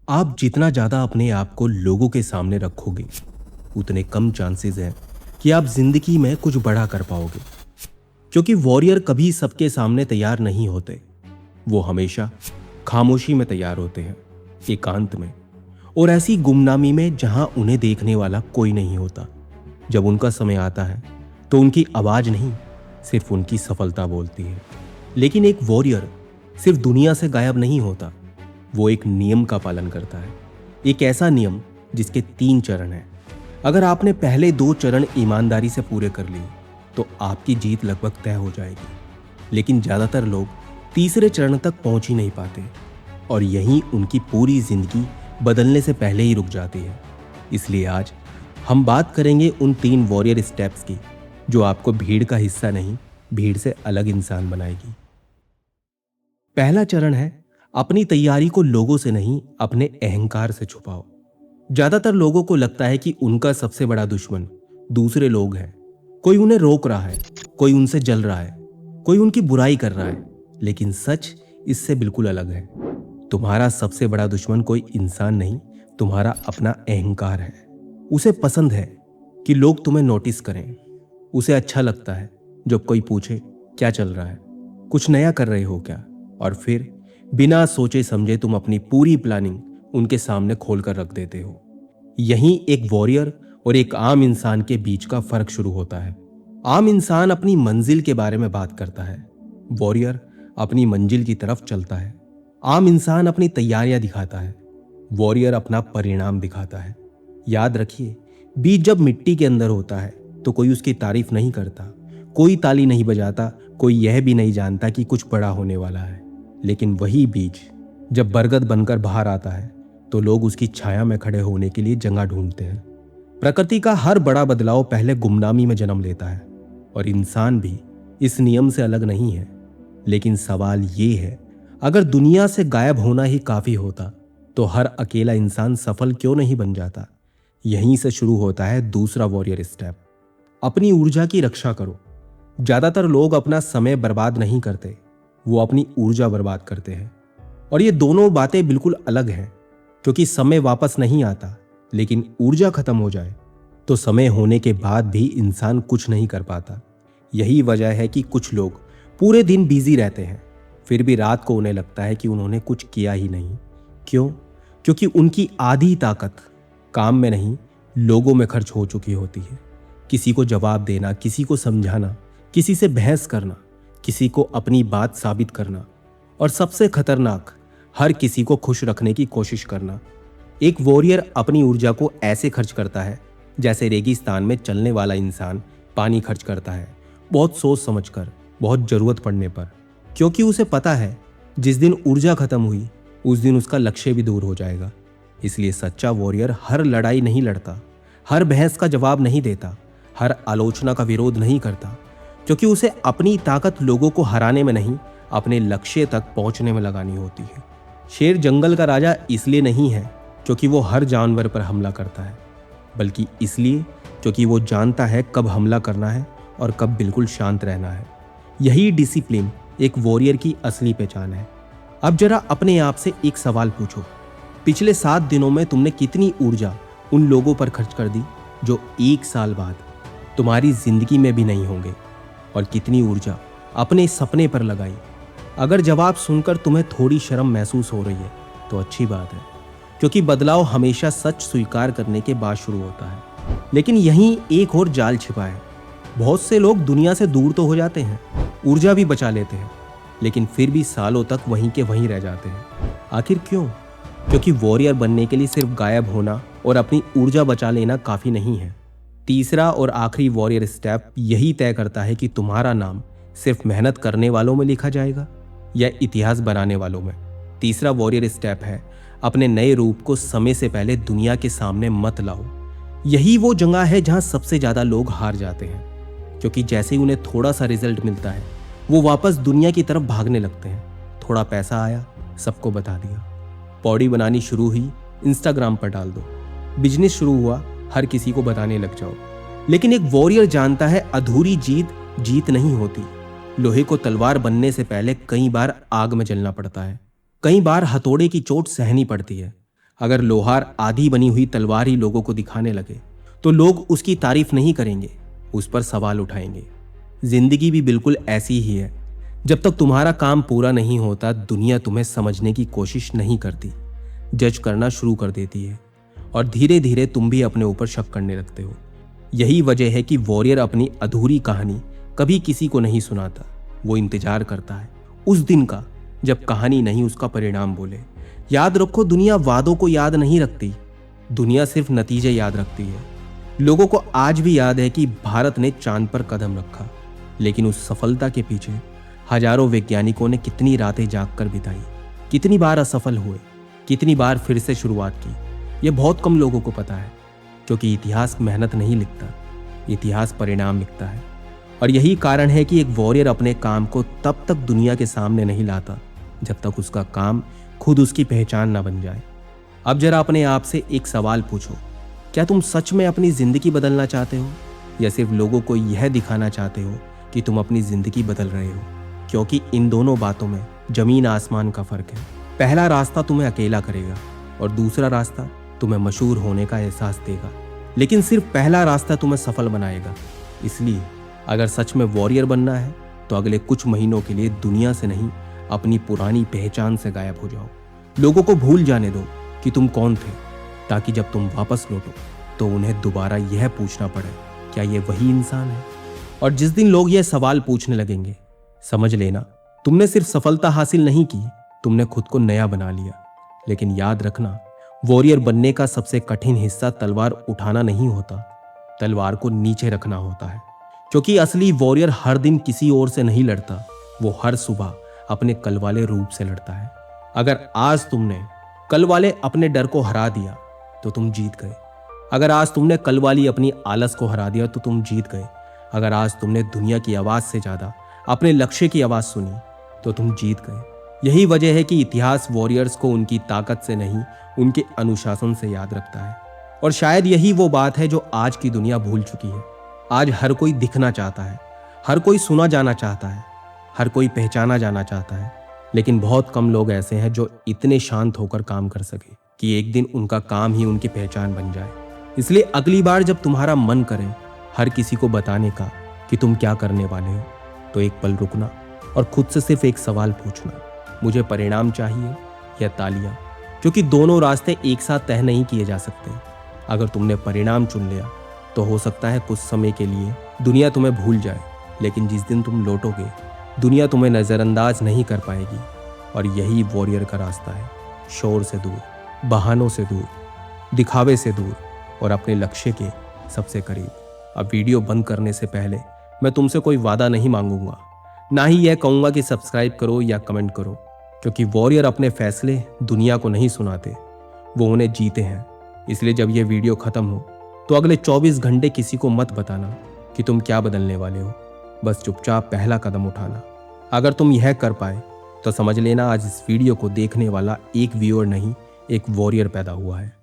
आप जितना ज़्यादा अपने आप को लोगों के सामने रखोगे, उतने कम चांसेस हैं कि आप जिंदगी में कुछ बड़ा कर पाओगे। क्योंकि वॉरियर कभी सबके सामने तैयार नहीं होते। वो हमेशा खामोशी में तैयार होते हैं, एकांत में, और ऐसी गुमनामी में जहां उन्हें देखने वाला कोई नहीं होता। जब उनका समय आता है तो उनकी आवाज़ नहीं, सिर्फ उनकी सफलता बोलती है। लेकिन एक वॉरियर सिर्फ दुनिया से गायब नहीं होता, वो एक नियम का पालन करता है। एक ऐसा नियम जिसके 3 चरण हैं। अगर आपने पहले 2 चरण ईमानदारी से पूरे कर लिए तो आपकी जीत लगभग तय हो जाएगी। लेकिन ज़्यादातर लोग तीसरे चरण तक पहुंच ही नहीं पाते, और यहीं उनकी पूरी जिंदगी बदलने से पहले ही रुक जाती है। इसलिए आज हम बात करेंगे उन 3 वॉरियर स्टेप्स की जो आपको भीड़ का हिस्सा नहीं, भीड़ से अलग इंसान बनाएगी। पहला चरण है, अपनी तैयारी को लोगों से नहीं, अपने अहंकार से छुपाओ। ज्यादातर लोगों को लगता है कि उनका सबसे बड़ा दुश्मन दूसरे लोग हैं। कोई उन्हें रोक रहा है, कोई उनसे जल रहा है, कोई उनकी बुराई कर रहा है। लेकिन सच इससे बिल्कुल अलग है। तुम्हारा सबसे बड़ा दुश्मन कोई इंसान नहीं, तुम्हारा अपना अहंकार है। उसे पसंद है कि लोग तुम्हें नोटिस करें। उसे अच्छा लगता है जब कोई पूछे क्या चल रहा है, कुछ नया कर रहे हो क्या, और फिर बिना सोचे समझे तुम अपनी पूरी प्लानिंग उनके सामने खोलकर रख देते हो। यहीं एक वॉरियर और एक आम इंसान के बीच का फर्क शुरू होता है। आम इंसान अपनी मंजिल के बारे में बात करता है, वॉरियर अपनी मंजिल की तरफ चलता है। आम इंसान अपनी तैयारियां दिखाता है, वॉरियर अपना परिणाम दिखाता है। याद रखिए, बीज जब मिट्टी के अंदर होता है तो कोई उसकी तारीफ नहीं करता, कोई ताली नहीं बजाता, कोई यह भी नहीं जानता कि कुछ बड़ा होने वाला है। लेकिन वही बीज जब बरगद बनकर बाहर आता है तो लोग उसकी छाया में खड़े होने के लिए जगह ढूंढते हैं। प्रकृति का हर बड़ा बदलाव पहले गुमनामी में जन्म लेता है, और इंसान भी इस नियम से अलग नहीं है। लेकिन सवाल ये है, अगर दुनिया से गायब होना ही काफी होता तो हर अकेला इंसान सफल क्यों नहीं बन जाता? यहीं से शुरू होता है दूसरा वॉरियर स्टेप, अपनी ऊर्जा की रक्षा करो। ज्यादातर लोग अपना समय बर्बाद नहीं करते, वो अपनी ऊर्जा बर्बाद करते हैं। और ये दोनों बातें बिल्कुल अलग हैं, क्योंकि समय वापस नहीं आता, लेकिन ऊर्जा खत्म हो जाए तो समय होने के बाद भी इंसान कुछ नहीं कर पाता। यही वजह है कि कुछ लोग पूरे दिन बिजी रहते हैं, फिर भी रात को उन्हें लगता है कि उन्होंने कुछ किया ही नहीं। क्यों? क्योंकि उनकी आधी ताकत काम में नहीं, लोगों में खर्च हो चुकी होती है। किसी को जवाब देना, किसी को समझाना, किसी से बहस करना, किसी को अपनी बात साबित करना, और सबसे खतरनाक, हर किसी को खुश रखने की कोशिश करना। एक वॉरियर अपनी ऊर्जा को ऐसे खर्च करता है जैसे रेगिस्तान में चलने वाला इंसान पानी खर्च करता है, बहुत सोच समझकर, बहुत जरूरत पड़ने पर। क्योंकि उसे पता है जिस दिन ऊर्जा खत्म हुई उस दिन उसका लक्ष्य भी दूर हो जाएगा। इसलिए सच्चा वॉरियर हर लड़ाई नहीं लड़ता, हर बहस का जवाब नहीं देता, हर आलोचना का विरोध नहीं करता, क्योंकि उसे अपनी ताकत लोगों को हराने में नहीं, अपने लक्ष्य तक पहुंचने में लगानी होती है। शेर जंगल का राजा इसलिए नहीं है क्योंकि वो हर जानवर पर हमला करता है, बल्कि इसलिए क्योंकि वो जानता है कब हमला करना है और कब बिल्कुल शांत रहना है। यही डिसिप्लिन एक वॉरियर की असली पहचान है। अब जरा अपने आप से एक सवाल पूछो, पिछले 7 दिनों में तुमने कितनी ऊर्जा उन लोगों पर खर्च कर दी जो 1 साल बाद तुम्हारी जिंदगी में भी नहीं होंगे, और कितनी ऊर्जा अपने सपने पर लगाई? अगर जवाब सुनकर तुम्हें थोड़ी शर्म महसूस हो रही है तो अच्छी बात है, क्योंकि बदलाव हमेशा सच स्वीकार करने के बाद शुरू होता है। लेकिन यहीं एक और जाल छिपा है। बहुत से लोग दुनिया से दूर तो हो जाते हैं, ऊर्जा भी बचा लेते हैं, लेकिन फिर भी सालों तक वहीं के वहीं रह जाते हैं। आखिर क्यों? क्योंकि वॉरियर बनने के लिए सिर्फ गायब होना और अपनी ऊर्जा बचा लेना काफी नहीं है। तीसरा और आखिरी वॉरियर स्टेप यही तय करता है कि तुम्हारा नाम सिर्फ मेहनत करने वालों में लिखा जाएगा या इतिहास बनाने वालों में। तीसरा वॉरियर स्टेप है, अपने नए रूप को समय से पहले दुनिया के सामने मत लाओ। यही वो जगह है जहां सबसे ज्यादा लोग हार जाते हैं, क्योंकि जैसे ही उन्हें थोड़ा सा रिजल्ट मिलता है वो वापस दुनिया की तरफ भागने लगते हैं। थोड़ा पैसा आया, सबको बता दिया। पौड़ी बनानी शुरू हुई, इंस्टाग्राम पर डाल दो। बिजनेस शुरू हुआ, हर किसी को बताने लग जाओ। लेकिन एक वॉरियर जानता है अधूरी जीत जीत नहीं होती। लोहे को तलवार बनने से पहले कई बार आग में जलना पड़ता है, कई बार हथौड़े की चोट सहनी पड़ती है, अगर लोहार आधी बनी हुई तलवार ही लोगों को दिखाने लगे तो लोग उसकी तारीफ नहीं करेंगे, उस पर सवाल उठाएंगे। जिंदगी भी बिल्कुल ऐसी ही है। जब तक तुम्हारा काम पूरा नहीं होता, दुनिया तुम्हें समझने की कोशिश नहीं करती, जज करना शुरू कर देती है और धीरे धीरे तुम भी अपने ऊपर शक करने लगते हो। यही वजह है कि वॉरियर अपनी अधूरी कहानी कभी किसी को नहीं सुनाता। वो इंतजार करता है उस दिन का जब कहानी नहीं उसका परिणाम बोले। याद रखो, दुनिया वादों को याद नहीं रखती, दुनिया सिर्फ नतीजे याद रखती है। लोगों को आज भी याद है कि भारत ने चांद पर कदम रखा, लेकिन उस सफलता के पीछे हजारों वैज्ञानिकों ने कितनी रातें जागकर बिताई, कितनी बार असफल हुए, कितनी बार फिर से शुरुआत की, यह बहुत कम लोगों को पता है। क्योंकि इतिहास मेहनत नहीं लिखता, इतिहास परिणाम लिखता है। और यही कारण है कि एक वॉरियर अपने काम को तब तक दुनिया के सामने नहीं लाता जब तक उसका काम खुद उसकी पहचान ना बन जाए। अब जरा अपने आप से एक सवाल पूछो, क्या तुम सच में अपनी जिंदगी बदलना चाहते हो या सिर्फ लोगों को यह दिखाना चाहते हो कि तुम अपनी जिंदगी बदल रहे हो? क्योंकि इन दोनों बातों में जमीन आसमान का फर्क है। पहला रास्ता तुम्हें अकेला करेगा और दूसरा रास्ता तुम्हें मशहूर होने का एहसास देगा, लेकिन सिर्फ पहला रास्ता तुम्हें सफल बनाएगा। इसलिए अगर सच में वॉरियर बनना है तो अगले कुछ महीनों के लिए दुनिया से नहीं, अपनी पुरानी पहचान से गायब हो जाओ। लोगों को भूल जाने दो कि तुम कौन थे, ताकि जब तुम वापस लौटो तो उन्हें दोबारा यह पूछना पड़े, क्या ये वही इंसान है? और जिस दिन लोग यह सवाल पूछने लगेंगे, समझ लेना तुमने सिर्फ सफलता हासिल नहीं की, तुमने खुद को नया बना लिया। लेकिन याद रखना, वॉरियर बनने का सबसे कठिन हिस्सा तलवार उठाना नहीं होता, तलवार को नीचे रखना होता है। क्योंकि असली वॉरियर हर दिन किसी और से नहीं लड़ता, वो हर सुबह अपने कल वाले रूप से लड़ता है। अगर आज तुमने कल वाले अपने डर को हरा दिया तो तुम जीत गए। अगर आज तुमने कल वाली अपनी आलस को हरा दिया तो तुम जीत गए। अगर आज तुमने दुनिया की आवाज से ज्यादा अपने लक्ष्य की आवाज सुनी तो तुम जीत गए। यही वजह है कि इतिहास वॉरियर्स को उनकी ताकत से नहीं, उनके अनुशासन से याद रखता है। और शायद यही वो बात है जो आज की दुनिया भूल चुकी है। आज हर कोई दिखना चाहता है, हर कोई सुना जाना चाहता है, हर कोई पहचाना जाना चाहता है, लेकिन बहुत कम लोग ऐसे हैं जो इतने शांत होकर काम कर सके कि एक दिन उनका काम ही उनकी पहचान बन जाए। इसलिए अगली बार जब तुम्हारा मन करे हर किसी को बताने का कि तुम क्या करने वाले हो, तो एक पल रुकना और खुद से सिर्फ एक सवाल पूछना, मुझे परिणाम चाहिए या तालियां? क्योंकि दोनों रास्ते एक साथ तय नहीं किए जा सकते। अगर तुमने परिणाम चुन लिया तो हो सकता है कुछ समय के लिए दुनिया तुम्हें भूल जाए, लेकिन जिस दिन तुम लौटोगे दुनिया तुम्हें नज़रअंदाज नहीं कर पाएगी। और यही वॉरियर का रास्ता है, शोर से दूर, बहानों से दूर, दिखावे से दूर और अपने लक्ष्य के सबसे करीब। अब वीडियो बंद करने से पहले मैं तुमसे कोई वादा नहीं मांगूंगा, ना ही यह कहूँगा कि सब्सक्राइब करो या कमेंट करो, क्योंकि वॉरियर अपने फैसले दुनिया को नहीं सुनाते, वो उन्हें जीते हैं। इसलिए जब यह वीडियो खत्म हो तो अगले 24 घंटे किसी को मत बताना कि तुम क्या बदलने वाले हो, बस चुपचाप पहला कदम उठाना। अगर तुम यह कर पाए तो समझ लेना आज इस वीडियो को देखने वाला एक व्यूअर नहीं, एक वॉरियर पैदा हुआ है।